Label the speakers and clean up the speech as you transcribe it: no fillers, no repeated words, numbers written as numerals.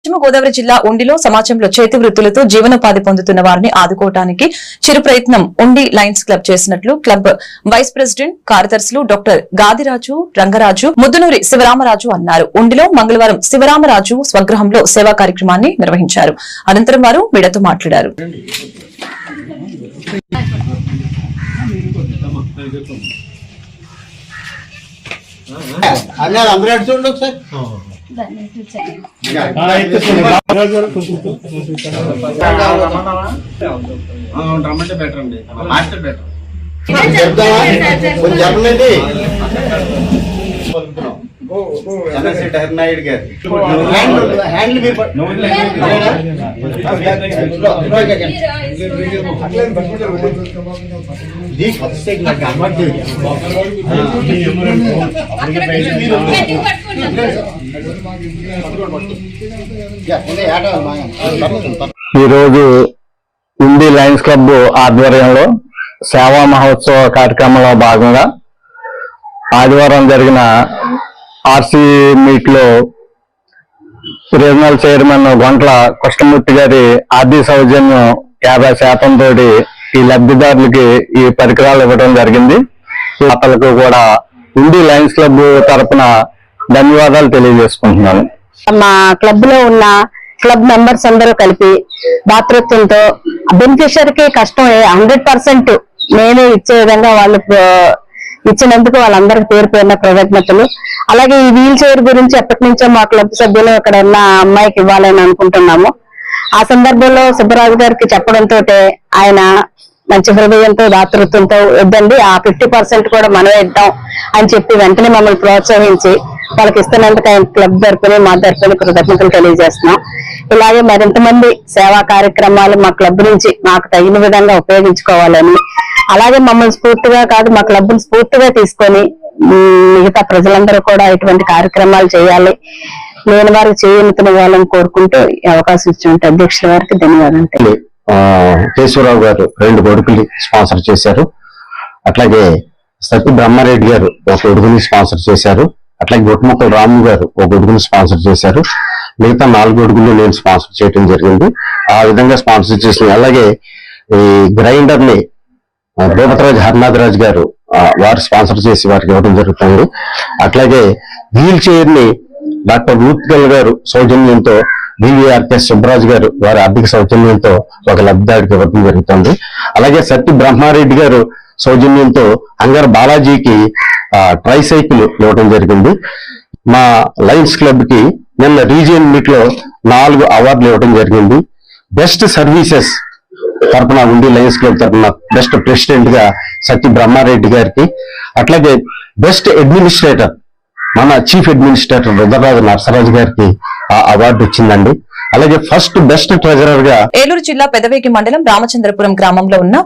Speaker 1: పశ్చిమ గోదావరి జిల్లా ఉండిలో సమాజంలో చేతి వృత్తులతో జీవనోపాధి పొందుతున్న వారిని ఆదుకోవడానికి చిరు ప్రయత్నం ఉండి లయన్స్ క్లబ్ చేసినట్లు క్లబ్ వైస్ ప్రెసిడెంట్ కార్యదర్శులు డాక్టర్ గాదిరాజు రంగరాజు ముద్దునూరి శివరామరాజు అన్నారు. ఉండిలో మంగళవారం శివరామరాజు స్వగృహంలో సేవా కార్యక్రమాన్ని నిర్వహించారు. అనంతరం వారు మీడియాతో మాట్లాడారు.
Speaker 2: చంద్రశేఖర్ నాయుడు గారు
Speaker 3: ఈరోజు ఉండి లయన్స్ క్లబ్ ఆధ్వర్యంలో సేవా మహోత్సవ కార్యక్రమంలో భాగంగా ఆదివారం జరిగిన ఆర్సీ మీట్ లో రీజనల్ చైర్మన్ గొంట్ల కృష్ణమూర్తి గారి ఆర్థిక సౌజన్యం 50% తోటి ఈ లబ్ధిదారులకి ఈ పరికరాలు ఇవ్వడం జరిగింది. అతలకు కూడా ఉండి లయన్స్ క్లబ్ తరఫున ధన్యవాదాలు తెలియజేసుకుంటున్నాను.
Speaker 4: మా క్లబ్ లో ఉన్న క్లబ్ మెంబర్స్ అందరూ కలిపి దాతృత్వంతో బెనిఫిషియర్ కి కష్టం 100% నేనే ఇచ్చే విధంగా వాళ్ళు ఇచ్చినందుకు వాళ్ళందరికీ పేరు పేరున కృతజ్ఞతలు. అలాగే ఈ వీల్ చైర్ గురించి ఎప్పటి నుంచో మా క్లబ్ సభ్యులు ఇక్కడ ఉన్న అమ్మాయికి ఇవ్వాలని అనుకుంటున్నాము. ఆ సందర్భంలో సుబ్బరాజు గారికి చెప్పడంతో ఆయన మంచి హృదయంతో దాతృత్వంతో వద్దండి ఆ 50% కూడా మనం ఇద్దాం అని చెప్పి వెంటనే మమ్మల్ని ప్రోత్సహించి వాళ్ళకి ఇస్తున్నందుకు ఆయన క్లబ్ తరపున మా తరపున కృతజ్ఞతలు తెలియజేస్తున్నాం. ఇలాగే మరింత మంది సేవా కార్యక్రమాలు మా క్లబ్ నుంచి మాకు తగిన విధంగా ఉపయోగించుకోవాలని, అలాగే మమ్మల్ని స్ఫూర్తిగా కాదు మా క్లబ్ స్ఫూర్తిగా తీసుకొని మిగతా ప్రజలందరూ కూడా ఇటువంటి కార్యక్రమాలు చేయాలి, లేని వారికి చేయనివ్వాలని కోరుకుంటూ అవకాశం ఇచ్చిన అధ్యక్షుల వారికి ధన్యవాదాలు.
Speaker 3: కేశవరావు గారు 2 కొడుకులు స్పాన్సర్ చేశారు. అట్లాగే సత్య బ్రహ్మారెడ్డి గారు 1 కొడుకుని స్పాన్సర్ చేశారు. అట్లాగే గొట్టుముక్కల రాము గారు 1 కొడుకుని స్పాన్సర్ చేశారు. మిగతా 4 కొడుకులు నేను స్పాన్సర్ చేయడం జరిగింది. ఆ విధంగా స్పాన్సర్ చేసిన అలాగే ఈ గ్రైండర్ ని భూపతిరాజు హరినాథరాజు గారు వారు స్పాన్సర్ చేసి వారికి ఇవ్వడం జరుగుతుంది. అట్లాగే వీల్ చైర్ ని డాక్టర్ రూత్గల్ గారు సౌజన్యంతో బీవీఆర్కే సుబ్బరాజు గారు వారి ఆర్థిక సౌజన్యంతో ఒక లబ్ధిదారుడికి ఇవ్వడం జరుగుతుంది. అలాగే సత్య బ్రహ్మారెడ్డి గారు సౌజన్యంతో అంగర్ బాలాజీకి ట్రైసైకిల్ ఇవ్వడం జరిగింది. మా లయన్స్ క్లబ్ కి నిన్న రీజియన్ మీట్ లో 4 అవార్డులు ఇవ్వడం జరిగింది. బెస్ట్ సర్వీసెస్ తరఫున ఉండి లయన్స్ క్లబ్ తరఫున బెస్ట్ ప్రెసిడెంట్ గా సత్య బ్రహ్మారెడ్డి గారికి, అట్లాగే బెస్ట్ అడ్మినిస్ట్రేటర్ మన చీఫ్ అడ్మినిస్ట్రేటర్ రుద్రరాజు నరసరాజు గారికి ఆ అవార్డు ఇచ్చిందండి. అలాగే ఫస్ట్ బెస్ట్ ట్రెజరర్ గా
Speaker 1: ఏలూరు జిల్లా పెదవేగి మండలం రామచంద్రపురం గ్రామంలో ఉన్న